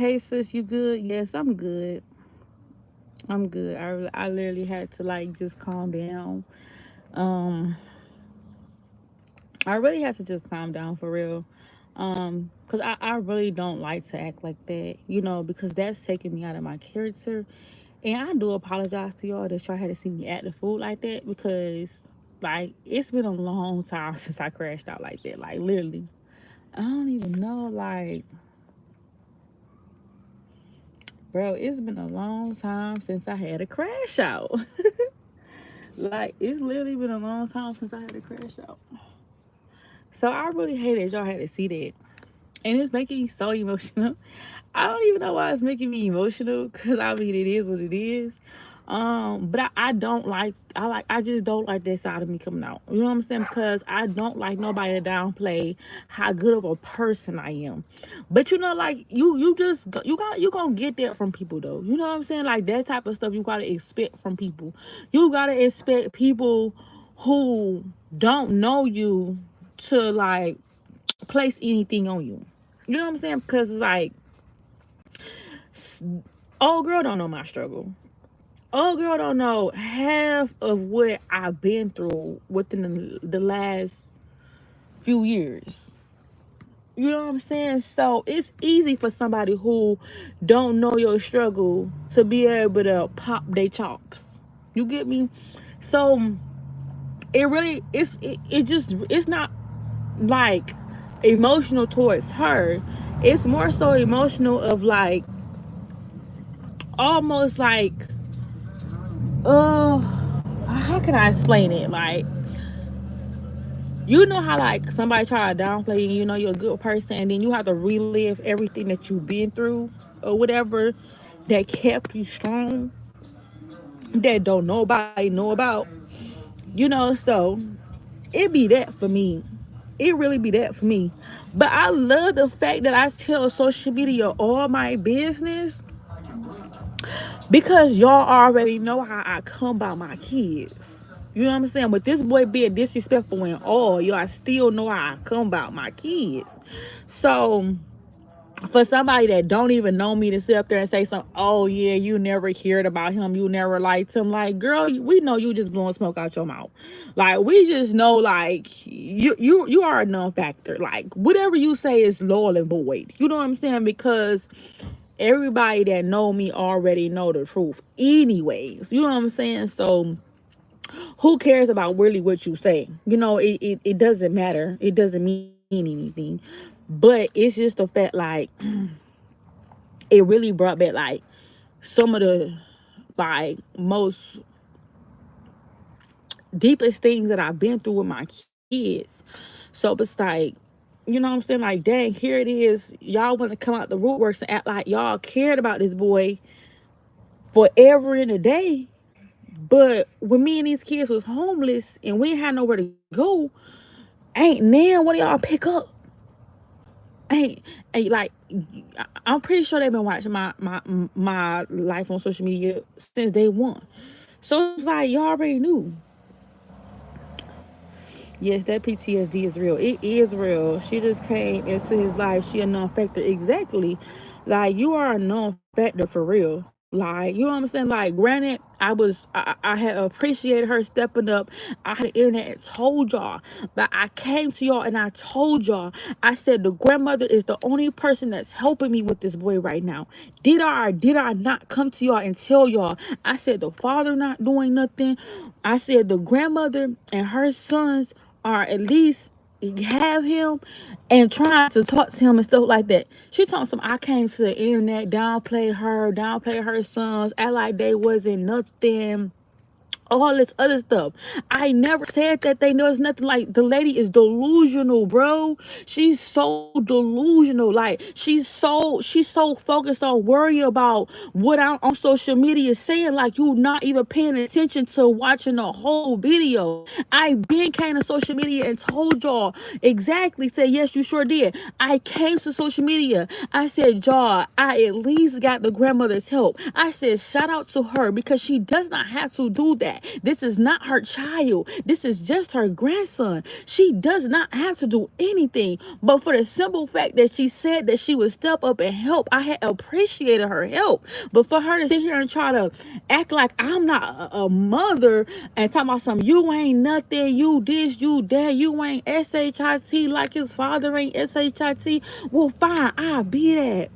Hey sis, you good? Yes, I'm good. I'm good. I literally had to like just calm down. Um, I really had to just calm down for real. Cause I really don't like to act like that, because that's taking me out of my character. And I do apologize to y'all that y'all had to see me act the fool like that because like it's been a long time since I crashed out like that. Like literally. I don't even know, like, bro, it's been a long time since I had a crash out. Like it's literally been a long time since I had a crash out. So I really hate that y'all had to see that. And it's making me so emotional. I don't even know why it's making me emotional because I mean it is what it is. But I don't like I just don't like that side of me coming out. You know what I'm saying? Because I don't like nobody to downplay how good of a person I am. But like you gonna get that from people though. You know what I'm saying? Like that type of stuff you gotta expect from people. You gotta expect people who don't know you to like place anything on you. You know what I'm saying? Because it's like, old girl don't know my struggle. Old girl don't know half of what I've been through within the last few years. You know what I'm saying? So it's easy for somebody who don't know your struggle to be able to pop their chops. You get me? So it really it's not like emotional towards her. It's more so emotional of like almost like uh how can I explain it? Like how like somebody try to downplay you, you're a good person, and then you have to relive everything that you've been through or whatever that kept you strong, that don't nobody know about, so it be that for me. It really be that for me. But I love the fact that I tell social media all my business because y'all already know how I come by my kids. You know what I'm saying? But this boy being disrespectful and all, y'all still know how I come about my kids. So for somebody that don't even know me to sit up there and say something, oh yeah, you never heard about him, you never liked him, like girl, we know you just blowing smoke out your mouth. Like we just know, like you are a non-factor. Like whatever you say is null and void. You know what I'm saying? Because everybody that know me already know the truth anyways. You know what I'm saying? So who cares about really what you say? It doesn't matter. It doesn't mean anything. But it's just the fact like it really brought back like some of the like most deepest things that I've been through with my kids. So it's like, you know what I'm saying? Like, dang, here it is. Y'all want to come out the woodworks and act like y'all cared about this boy forever in a day. But when me and these kids was homeless and we had nowhere to go, ain't now one of y'all pick up. Ain't like I'm pretty sure they've been watching my life on social media since day one. So it's like y'all already knew. Yes, that PTSD is real. It is real. She just came into his life. She a non-factor. Exactly. Like you are a non-factor for real. Like, you know what I'm saying? Like, granted, I had appreciated her stepping up. I had the internet and told y'all. But I came to y'all and I told y'all. I said the grandmother is the only person that's helping me with this boy right now. Did I not come to y'all and tell y'all? I said the father not doing nothing. I said the grandmother and her sons are at least have him and trying to talk to him and stuff like that. She told some I came to the internet, downplay her sons, act like they wasn't nothing, all this other stuff. I never said that they know it's nothing. Like the lady is delusional, bro. She's so delusional. Like she's so focused on worrying about what I'm on social media saying. Like you not even paying attention to watching the whole video. I been came to social media and told y'all exactly. Said yes, you sure did. I came to social media. I said, y'all, I at least got the grandmother's help. I said, shout out to her because she does not have to do that. that. This is not her child. This is just her grandson. She does not have to do anything. But for the simple fact that she said that she would step up and help, I had appreciated her help. But for her to sit here and try to act like I'm not a mother and talk about something, you ain't nothing, you this, you that, you ain't SHIT like his father ain't SHIT. Well, fine, I'll be that.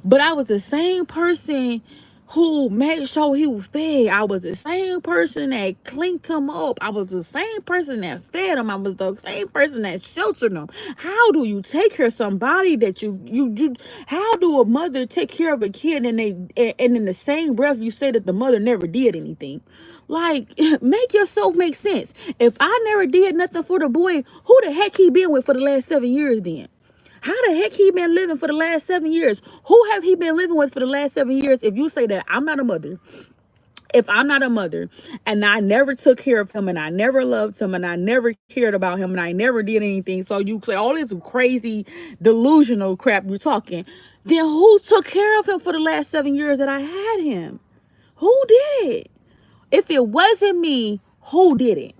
But I was the same person who made sure he was fed. I was the same person that cleaned him up. I was the same person that fed him. I was the same person that sheltered him. How do you take care of somebody that you how do a mother take care of a kid and in the same breath you say that the mother never did anything? Like, make yourself make sense. If I never did nothing for the boy, who the heck he been with for the last 7 years then? How the heck he been living for the last 7 years? Who have he been living with for the last 7 years? If you say that I'm not a mother, if I'm not a mother and I never took care of him and I never loved him and I never cared about him and I never did anything, so you say all this crazy delusional crap you're talking, then who took care of him for the last 7 years that I had him? Who did it? If it wasn't me, who did it?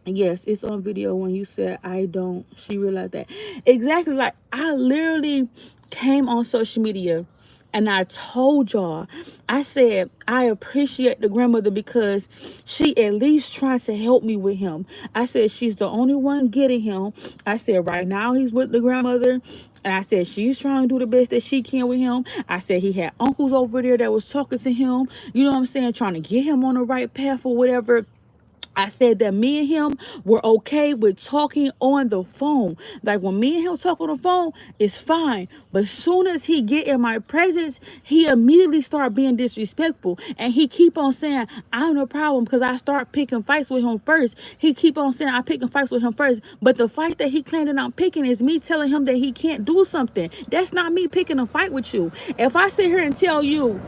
Yes, it's on video when you said I don't. She realized that. Exactly. Like, I literally came on social media and I told y'all, I said, I appreciate the grandmother because she at least tries to help me with him. I said, she's the only one getting him. I said, right now he's with the grandmother. And I said, she's trying to do the best that she can with him. I said, he had uncles over there that was talking to him. You know what I'm saying? Trying to get him on the right path or whatever. I said that me and him were okay with talking on the phone. Like, when me and him talk on the phone, it's fine. But soon as he get in my presence, he immediately start being disrespectful. And he keep on saying, I'm the problem because I start picking fights with him first. He keep on saying I picking fights with him first. But the fight that he claimed that I'm picking is me telling him that he can't do something. That's not me picking a fight with you. If I sit here and tell you,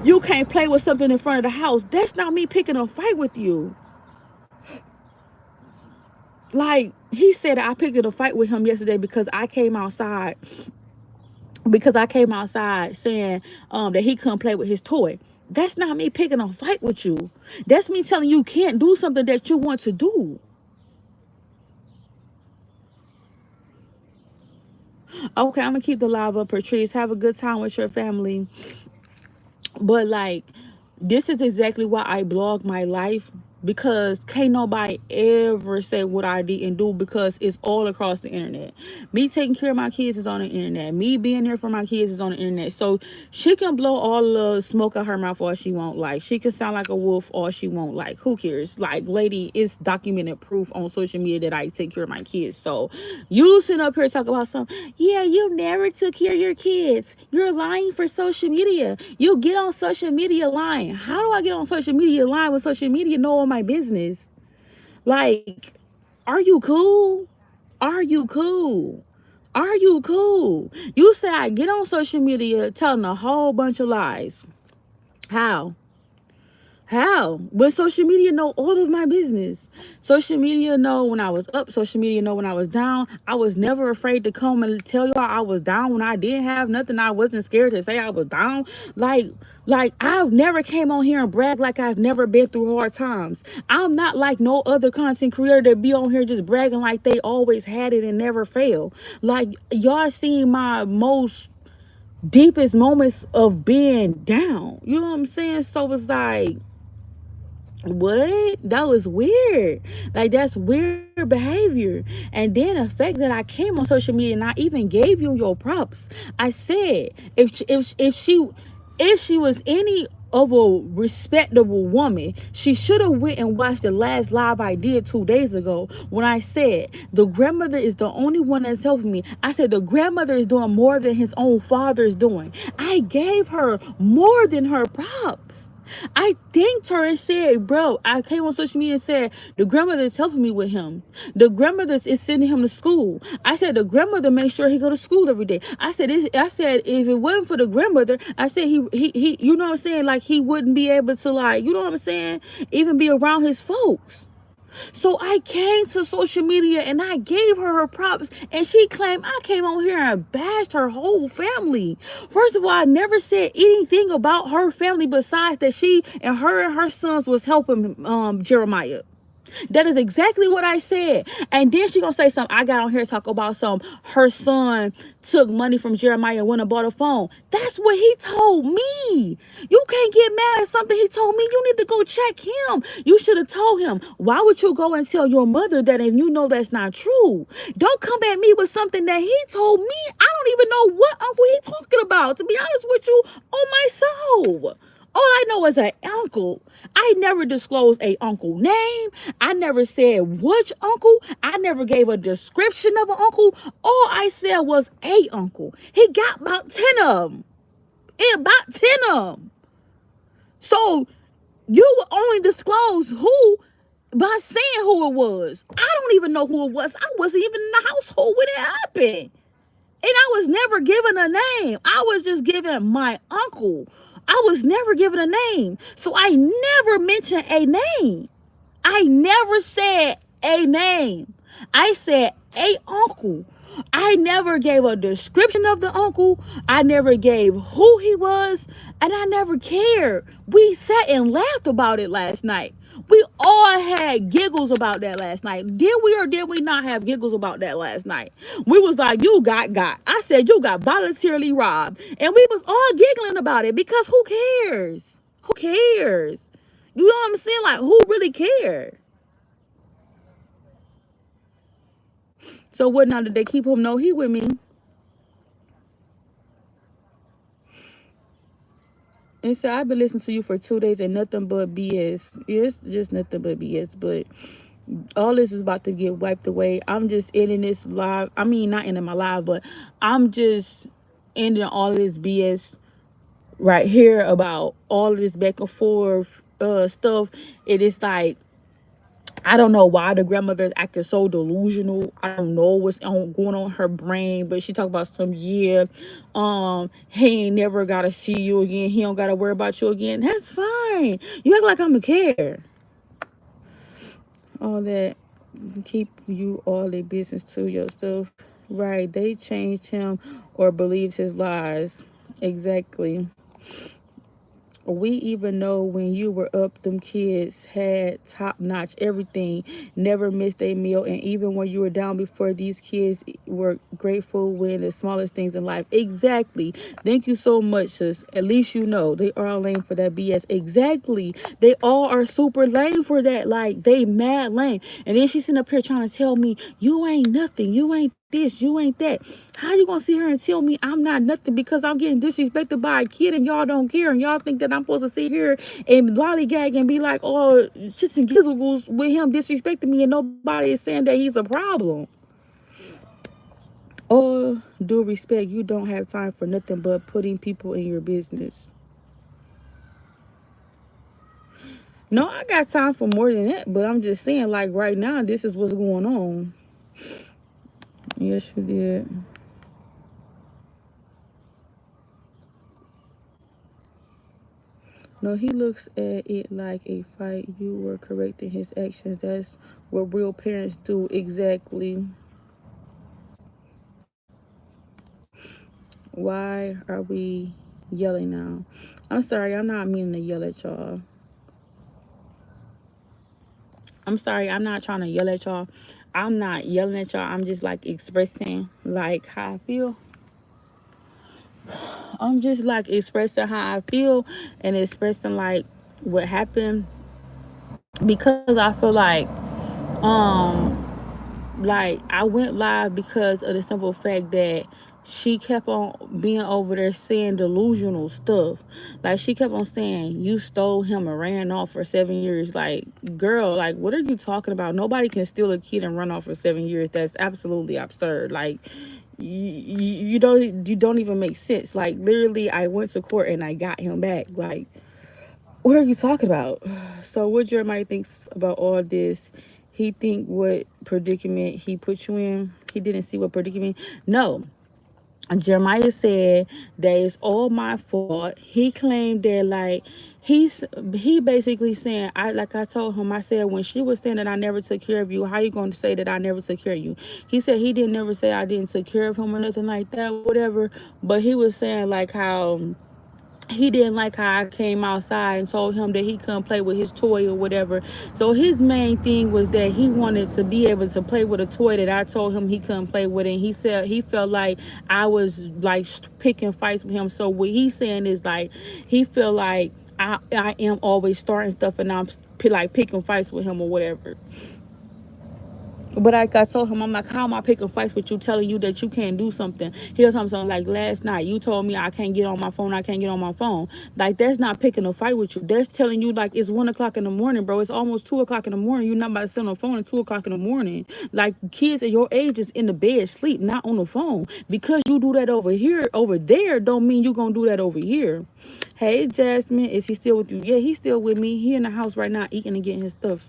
you can't play with something in front of the house, that's not me picking a fight with you. Like, he said I picked a fight with him yesterday because I came outside saying that he couldn't play with his toy. That's not me picking a fight with you. That's me telling you can't do something that you want to do. Okay, I'm gonna keep the live up, Patrice. Have a good time with your family. But like, this is exactly why I blog my life, because can't nobody ever say what I didn't do, because it's all across the internet. Me taking care of my kids is on the internet. Me being here for my kids is on the internet. So she can blow all the smoke out her mouth all she won't. Like, she can sound like a wolf all she won't. Like, who cares? Like, lady, it's documented proof on social media that I take care of my kids. So you sitting up here talking about something, yeah, you never took care of your kids. You're lying for social media. You get on social media lying. How do I get on social media lying when social media know all my business? Like, are you cool? Are you cool? Are you cool? You say I get on social media telling a whole bunch of lies. How? How? But social media know all of my business. Social media know when I was up. Social media know when I was down. I was never afraid to come and tell y'all I was down when I didn't have nothing. I wasn't scared to say I was down. Like I've never came on here and brag like I've never been through hard times. I'm not like no other content creator that be on here just bragging like they always had it and never fail. Like, y'all seen my most deepest moments of being down. You know what I'm saying? So it's like, what? That was weird. Like, that's weird behavior. And then the fact that I came on social media and I even gave you your props. I said, if she was any of a respectable woman, she should have went and watched the last live I did 2 days ago when I said the grandmother is the only one that's helping me. I said the grandmother is doing more than his own father is doing. I gave her more than her props. I thanked her and said, bro, I came on social media and said, the grandmother is helping me with him. The grandmother is sending him to school. I said, the grandmother makes sure he go to school every day. I said, if it wasn't for the grandmother, I said, he you know what I'm saying? Like, he wouldn't be able to, like, you know what I'm saying? Even be around his folks. So I came to social media and I gave her props, and she claimed I came on here and bashed her whole family. First of all, I never said anything about her family besides that she and her sons was helping Jeremiah. That is exactly what I said. And then she gonna say something. I got on here to talk about some. Her son took money from Jeremiah and went and bought a phone. That's what he told me. You can't get mad at something he told me. You need to go check him. You should have told him. Why would you go and tell your mother that if you know that's not true? Don't come at me with something that he told me. I don't even know what uncle he talking about. To be honest with you, on my soul. All I know is an uncle. I never disclosed a uncle name. I never said which uncle. I never gave a description of an uncle. All I said was a uncle. He got about 10 of them. About 10 of them. So you would only disclose who by saying who it was. I don't even know who it was. I wasn't even in the household when it happened. And I was never given a name. I was just given my uncle. I was never given a name. So I never mentioned a name. I never said a name. I said a uncle. I never gave a description of the uncle. I never gave who he was. And I never cared. We sat and laughed about it last night. We all had giggles about that last night. Did we or did we not have giggles about that last night? We was like, you got. I said, you got voluntarily robbed. And we was all giggling about it because who cares? Who cares? You know what I'm saying? Like, who really cared? So what now? Did they keep him? No, he with me. And so I've been listening to you for 2 days and nothing but BS. It's just nothing but BS. But all this is about to get wiped away. I'm just ending this live. I mean, not ending my live, but I'm just ending all of this BS right here about all of this back and forth stuff. It is like, I don't know why the grandmother is acting so delusional. I don't know what's going on in her brain, but she talked about some, yeah, he ain't never gotta see you again. He don't gotta worry about you again. That's fine. You act like I'm a care. All that keep you all their business to yourself. Right? They changed him or believed his lies. Exactly. We even know when you were up, them kids had top-notch everything, never missed a meal, and even when you were down before, these kids were grateful when the smallest things in life. Exactly. Thank you so much, sis. At least you know they are lame for that BS. Exactly. They all are super lame for that. Like, they mad lame. And then she's sitting up here trying to tell me, you ain't nothing. You ain't this, you ain't that. How you gonna sit here and tell me I'm not nothing because I'm getting disrespected by a kid and y'all don't care and y'all think that I'm supposed to sit here and lollygag and be like, oh, shits and gizzles with him disrespecting me and nobody is saying that he's a problem. All due respect, you don't have time for nothing but putting people in your business. No, I got time for more than that, but I'm just saying, like, right now, this is what's going on. Yes, you did. No, he looks at it like a fight. You were correcting his actions. That's what real parents do. Exactly. Why are we yelling now? I'm sorry. I'm not meaning to yell at y'all. I'm sorry. I'm not trying to yell at y'all. I'm not yelling at y'all. I'm just like expressing like how I feel. I'm just like expressing how I feel and expressing like what happened because I feel like I went live because of the simple fact that she kept on being over there saying delusional stuff. Like, she kept on saying you stole him and ran off for 7 years. Like, girl, like, what are you talking about? Nobody can steal a kid and run off for 7 years. That's absolutely absurd. Like, you don't even make sense. Like, literally, I went to court and I got him back. Like, what are you talking about? So what Jeremiah thinks about all this, he think what predicament he put you in. He didn't see what predicament. No. Jeremiah said that it's all my fault. He claimed that like he's he basically saying, I like I told him, I said, when she was saying that I never took care of you, how you going to say that I never took care of you? He said he didn't never say I didn't take care of him or nothing like that, whatever. But he was saying like how he didn't like how I came outside and told him that he couldn't play with his toy or whatever. So his main thing was that he wanted to be able to play with a toy that I told him he couldn't play with. And he said he felt like I was like picking fights with him. So what he's saying is like he feel like I am always starting stuff and I'm like picking fights with him or whatever. But like I told him, I'm like, how am I picking fights with you, telling you that you can't do something? He'll tell me something like, last night you told me I can't get on my phone, I can't get on my phone. Like, that's not picking a fight with you. That's telling you like it's 1 o'clock in the morning, bro. It's almost 2 o'clock in the morning. You're not about to sit on the phone at 2 o'clock in the morning. Like, kids at your age is in the bed, sleep, not on the phone. Because you do that over here, over there, don't mean you gonna do that over here. Hey Jasmine, is he still with you? Yeah, he's still with me. He in the house right now eating and getting his stuff.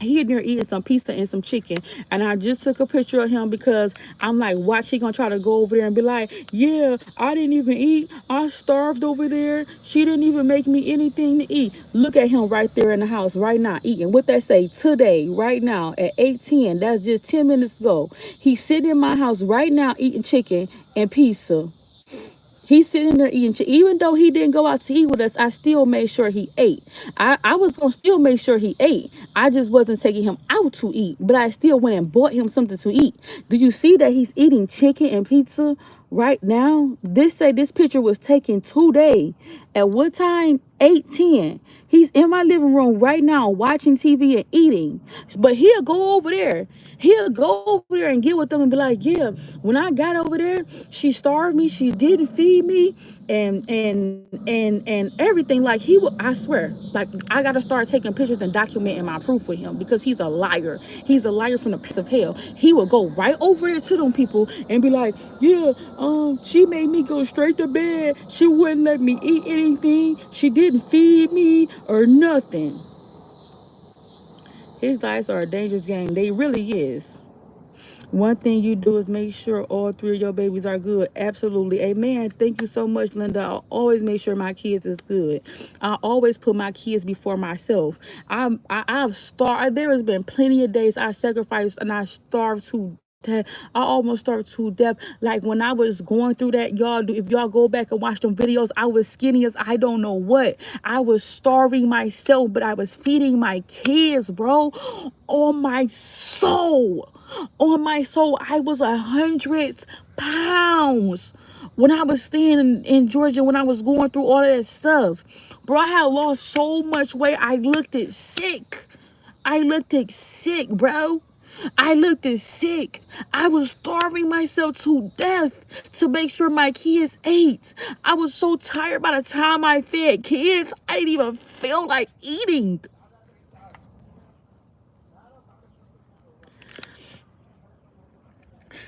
He in there eating some pizza and some chicken, and I just took a picture of him because I'm like, watch, he gonna try to go over there and be like, yeah, I didn't even eat, I starved over there, she didn't even make me anything to eat. Look at him right there in the house right now eating. What they say today, right now at 8:10, that's just 10 minutes ago. He's sitting in my house right now eating chicken and pizza. He's sitting there eating. Even though he didn't go out to eat with us, I still made sure he ate. I was going to still make sure he ate. I just wasn't taking him out to eat. But I still went and bought him something to eat. Do you see that he's eating chicken and pizza right now? This picture was taken today. At what time? 8:10. He's in my living room right now watching TV and eating. But he'll go over there. He'll go over there and get with them and be like, yeah, when I got over there, she starved me, she didn't feed me, and everything. Like, he will, I swear, like, I gotta start taking pictures and documenting my proof with him, because he's a liar. He's a liar from the pits of hell. He will go right over there to them people and be like, yeah, she made me go straight to bed, she wouldn't let me eat anything, she didn't feed me or nothing. His lives are a dangerous game. They really is. One thing you do is make sure all three of your babies are good. Absolutely. Amen. Thank you so much, Linda. I always make sure my kids is good. I always put my kids before myself. I've starved. There has been plenty of days I sacrificed and I starved to death. I almost starved to death. Like, when I was going through that, y'all, if y'all go back and watch them videos, I was skinny as I don't know what. I was starving myself, but I was feeding my kids, bro. On my soul. On my soul, I was 100 pounds when I was staying in Georgia, when I was going through all of that stuff. Bro, I had lost so much weight. I looked it sick. I looked it sick, bro. I looked it sick. I was starving myself to death to make sure my kids ate. I was so tired by the time I fed kids, I didn't even feel like eating.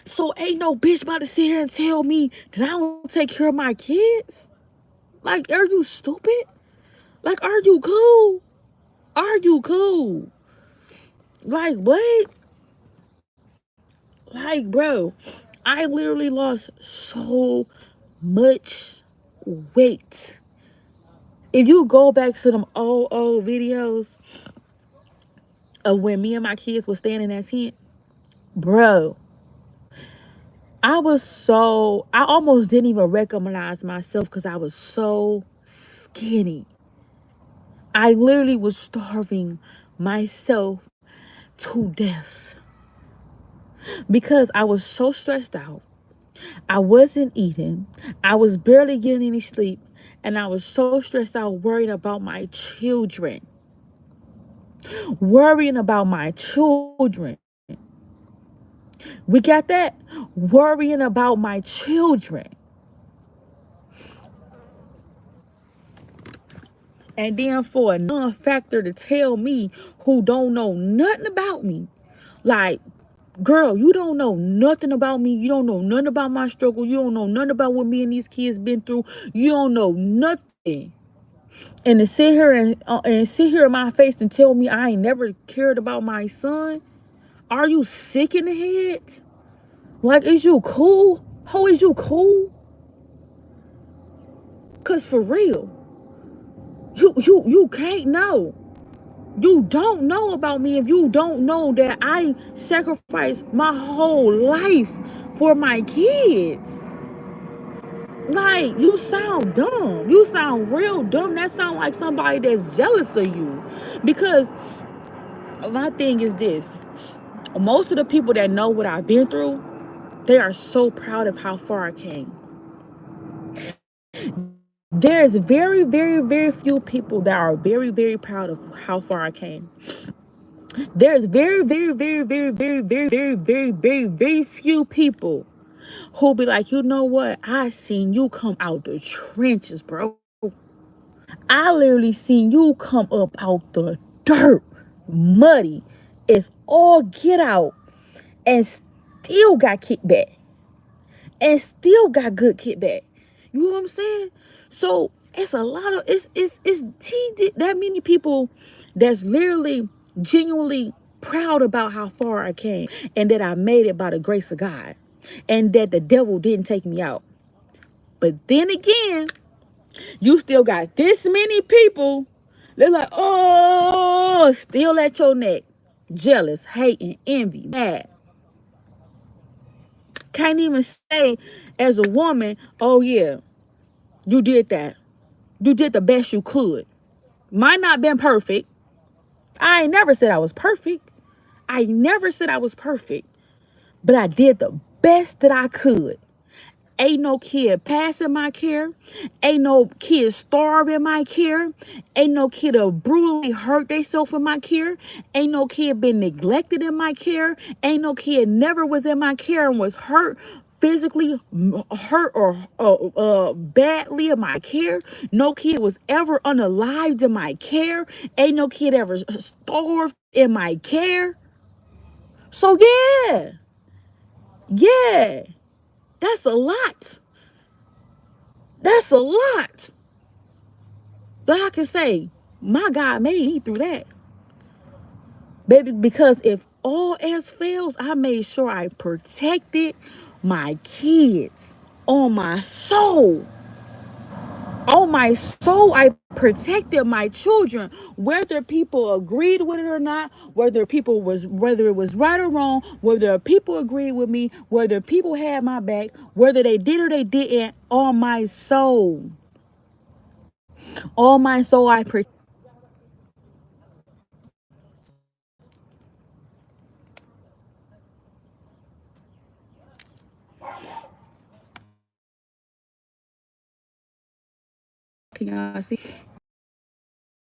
So ain't no bitch about to sit here and tell me that I don't take care of my kids. Like, are you stupid? Like, are you cool? Are you cool? Like, what? Like, bro, I literally lost so much weight. If you go back to them old videos of when me and my kids were staying in that tent, bro, I almost didn't even recognize myself because I was so skinny. I literally was starving myself to death because I was so stressed out. I wasn't eating. I was barely getting any sleep. And I was so stressed out worrying about my children. Worrying about my children. We got that? Worrying about my children. And then for a non-factor to tell me, who don't know nothing about me, like, girl, you don't know nothing about me. You don't know nothing about my struggle. You don't know nothing about what me and these kids been through. You don't know nothing. And to sit here and sit here in my face and tell me I ain't never cared about my son. Are you sick in the head? Like, is you cool? How is you cool? Cause for real, You can't know. You don't know about me if you don't know that I sacrificed my whole life for my kids. Like, you sound dumb. You sound real dumb. That sound like somebody that's jealous of you. Because my thing is this. Most of the people that know what I've been through, they are so proud of how far I came. There's very, very, very few people that are very, very proud of how far I came. There's very, very, very, very, very, very, very, very, very, very few people who'll be like, you know what? I seen you come out the trenches, bro. I literally seen you come up out the dirt, muddy. It's all get out, and still got kicked back, and still got good kickback. You know what I'm saying? So it's a lot of it's that many people that's literally genuinely proud about how far I came and that I made it by the grace of God and that the devil didn't take me out. But then again, you still got this many people. They're like, oh, still at your neck. Jealous, hating, envy, mad. Can't even say as a woman, oh yeah, you did that. You did the best you could. Might not been perfect. I ain't never said I was perfect. I never said I was perfect. But I did the best that I could. Ain't no kid passing my care. Ain't no kid starving my care. Ain't no kid brutally hurt themselves in my care. Ain't no kid been neglected in my care. Ain't no kid never was in my care and was hurt physically, hurt or badly in my care. No kid was ever unalived in my care. Ain't no kid ever starved in my care. So yeah, that's a lot. That's a lot. But I can say, my God made me through that. Baby, because if all else fails, I made sure I protected my kids on my soul. On my soul, I protected my children, whether people agreed with it or not, whether it was right or wrong, whether people agreed with me, whether people had my back, whether they did or they didn't, on my soul. On my soul, I protected. Can y'all see?